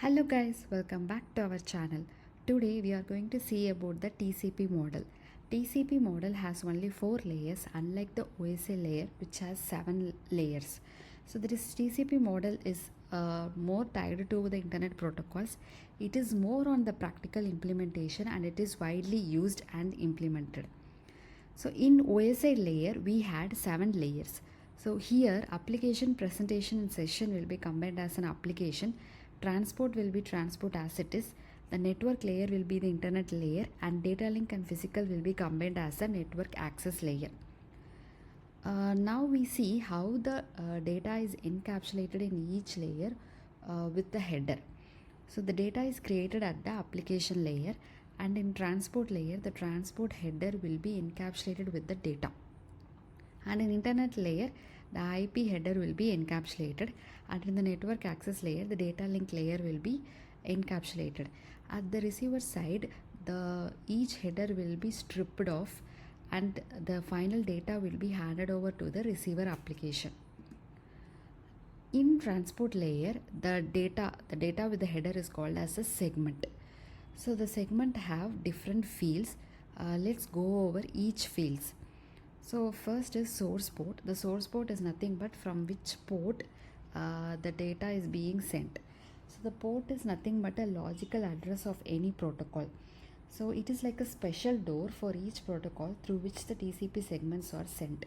Hello guys, welcome back to our channel. Today we are going to see about the TCP model. TCP model has only 4 layers unlike the OSA layer which has 7 layers. So this TCP model is more tied to the internet protocols. It is more on the practical implementation and it is widely used and implemented. So in OSI layer we had 7 layers. So here application, presentation and session will be combined as an application. Transport will be transport as it is. The network layer will be the internet layer and data link and physical will be combined as a network access layer. Now we see how the data is encapsulated in each layer with the header. So the data is created at the application layer, and in transport layer the transport header will be encapsulated with the data, and in internet layer the IP header will be encapsulated, and in the network access layer the data link layer will be encapsulated. At the receiver side each header will be stripped off and the final data will be handed over to the receiver application. In transport layer the data with the header is called as a segment. So the segment have different fields. Let's go over each fields. So first is source port. The source port is nothing but from which port the data is being sent. So the port is nothing but a logical address of any protocol. So it is like a special door for each protocol through which the TCP segments are sent.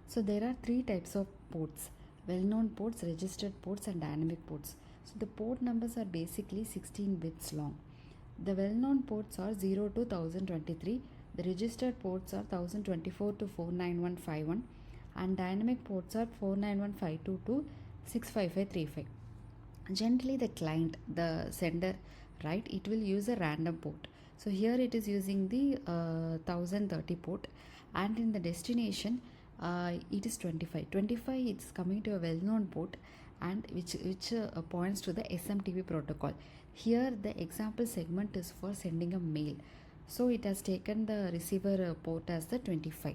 So there are 3 types of ports: well-known ports, registered ports and dynamic ports. So the port numbers are basically 16 bits long. The well-known ports are 0 to 1023. The registered ports are 1024 to 49151 and dynamic ports are 49152 to 65535. Generally the client, the sender, right, it will use a random port. So here it is using the 1030 port, and in the destination it is 25. It's coming to a well-known port and which points to the SMTP protocol. Here the example segment is for sending a mail, so it has taken the receiver port as the 25.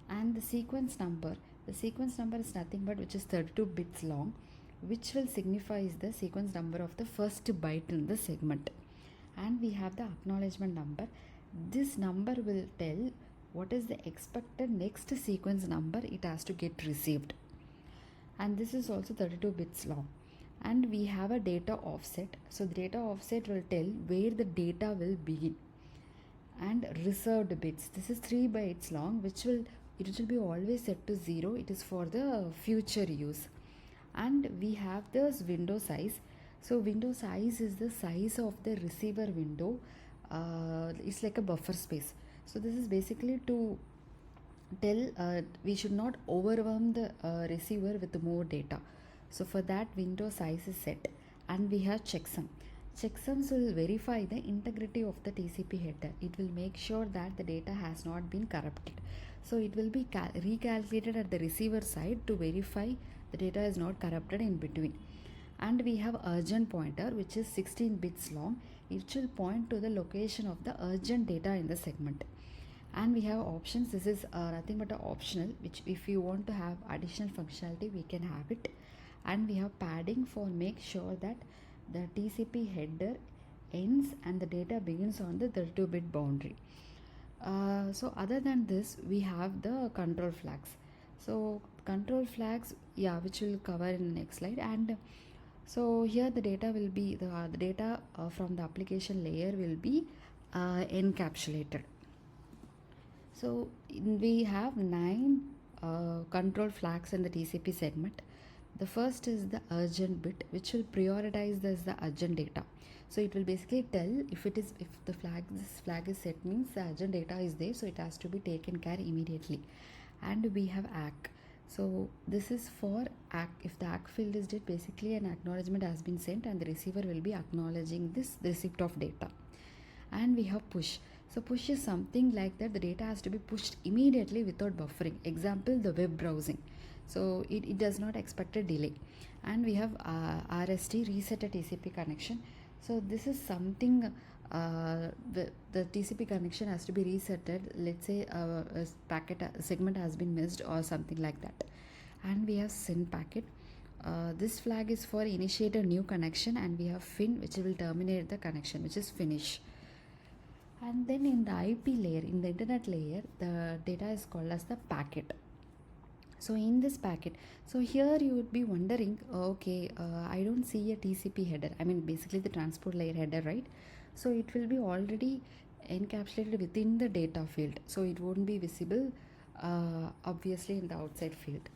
And the sequence number is nothing but which is 32 bits long, which will signifies the sequence number of the first byte in the segment. And we have the acknowledgement number. This number will tell what is the expected next sequence number it has to get received, and this is also 32 bits long. And we have a data offset. So the data offset will tell where the data will begin. And reserved bits, this is 3 bytes long, which will be always set to 0. It is for the future use. And we have this window size. So window size is the size of the receiver window. It's like a buffer space. So this is basically to tell we should not overwhelm the receiver with more data. So for that window size is set. And we have checksum. Checksums will verify the integrity of the TCP header. It will make sure that the data has not been corrupted. So it will be recalculated at the receiver side to verify the data is not corrupted in between. And we have urgent pointer, which is 16 bits long. It will point to the location of the urgent data in the segment. And we have options. This is nothing but optional, which if you want to have additional functionality we can have it. And we have padding for make sure that the TCP header ends and the data begins on the 32-bit boundary. So other than this we have the control flags. So control flags, which we'll cover in the next slide. And so here the data will be the data from the application layer will be encapsulated. So we have 9 control flags in the TCP segment. The first is the urgent bit, which will prioritize the urgent data. So it will basically tell if this flag is set, means the urgent data is there, so it has to be taken care immediately. And we have ACK. So this is for ACK. If the ACK field is dead, basically an acknowledgement has been sent and the receiver will be acknowledging this receipt of data. And we have push. So push is something like that the data has to be pushed immediately without buffering. Example, the web browsing. So it does not expect a delay. And we have RST, reset a TCP connection. So this is something the TCP connection has to be resetted. Let's say a segment has been missed or something like that. And we have send packet. This flag is for initiate a new connection, and we have fin, which will terminate the connection, which is finish. And then in the IP layer, in the internet layer, the data is called as the packet. So in this packet, so here you would be wondering, okay, I don't see a TCP header, I mean basically the transport layer header, right? So it will be already encapsulated within the data field, so it won't be visible obviously in the outside field.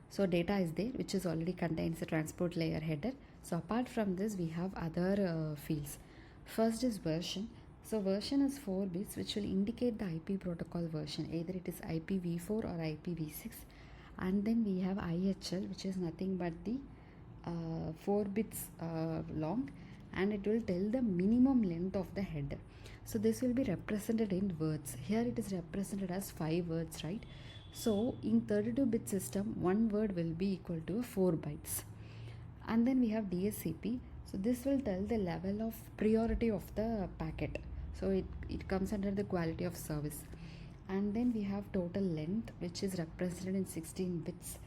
So data is there, which is already contains the transport layer header. So apart from this, we have other fields. First is version. So version is 4 bits, which will indicate the IP protocol version, either it is IPv4 or IPv6. And then we have IHL, which is nothing but the 4 bits long, and it will tell the minimum length of the header. So this will be represented in words. Here it is represented as 5 words, right? So in 32-bit system, one word will be equal to 4 bytes. And then we have DSCP. So this will tell the level of priority of the packet. So it comes under the quality of service. And then we have total length, which is represented in 16 bits.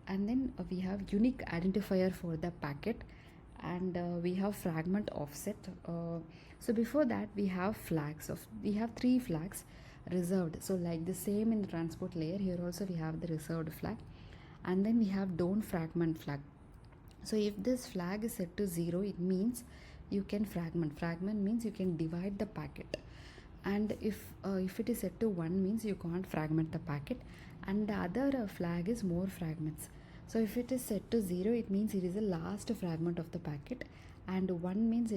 And then we have unique identifier for the packet, and we have fragment offset. So before that, we have flags. We have 3 flags reserved. So like the same in the transport layer, here also we have the reserved flag. And then we have don't fragment flag. So if this flag is set to 0, it means you can fragment. Fragment means you can divide the packet. And if it is set to 1, means you can't fragment the packet. And the other flag is more fragments. So if it is set to 0, it means it is the last fragment of the packet, and 1 means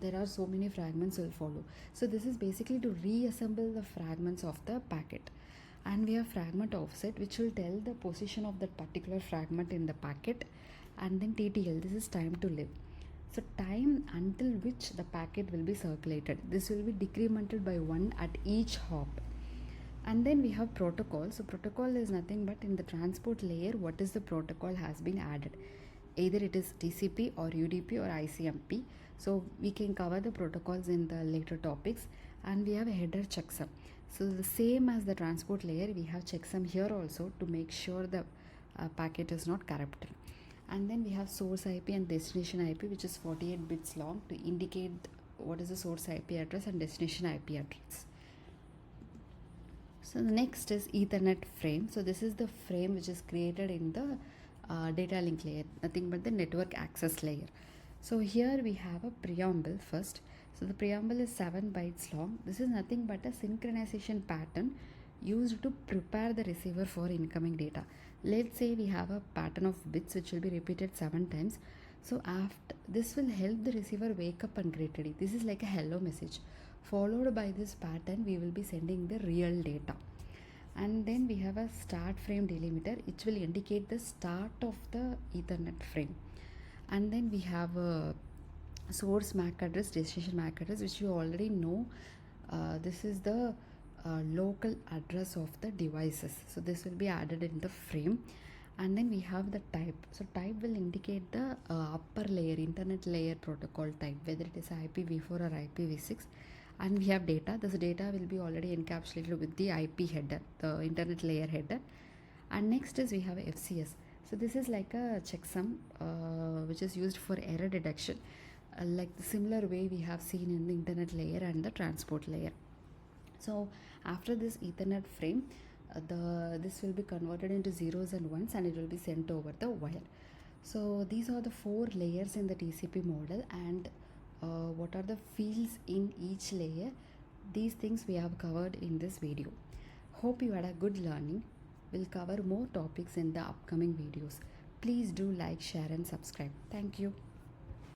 there are so many fragments will follow. So this is basically to reassemble the fragments of the packet. And we have fragment offset, which will tell the position of that particular fragment in the packet. And then TTL, this is time to live. So time until which the packet will be circulated. This will be decremented by 1 at each hop. And then we have protocol. So protocol is nothing but in the transport layer, what is the protocol has been added. Either it is TCP or UDP or ICMP. So we can cover the protocols in the later topics. And we have a header checksum. So the same as the transport layer, we have checksum here also to make sure the packet is not corrupted. And then we have source IP and destination IP, which is 48 bits long, to indicate what is the source IP address and destination IP address. So the next is Ethernet frame. So this is the frame which is created in the data link layer, nothing but the network access layer. So here we have a preamble first. So the preamble is 7 bytes long. This is nothing but a synchronization pattern used to prepare the receiver for incoming data. Let's say we have a pattern of bits which will be repeated 7 times. So after this will help the receiver wake up and get ready. This is like a hello message. Followed by this pattern, we will be sending the real data. And then we have a start frame delimiter, which will indicate the start of the Ethernet frame. And then we have a source MAC address, destination MAC address, which you already know. This is the local address of the devices. So this will be added in the frame. And then we have the type. So type will indicate the upper layer, internet layer protocol type, whether it is IPv4 or IPv6. And we have data. This data will be already encapsulated with the IP header, the internet layer header. And next is we have FCS. So this is like a checksum which is used for error detection, like the similar way we have seen in the internet layer and the transport layer. So after this Ethernet frame, this will be converted into zeros and ones, and it will be sent over the wire. So these are the 4 layers in the TCP model, and what are the fields in each layer. These things we have covered in this video. Hope you had a good learning. We'll cover more topics in the upcoming videos. Please do like, share and subscribe. Thank you.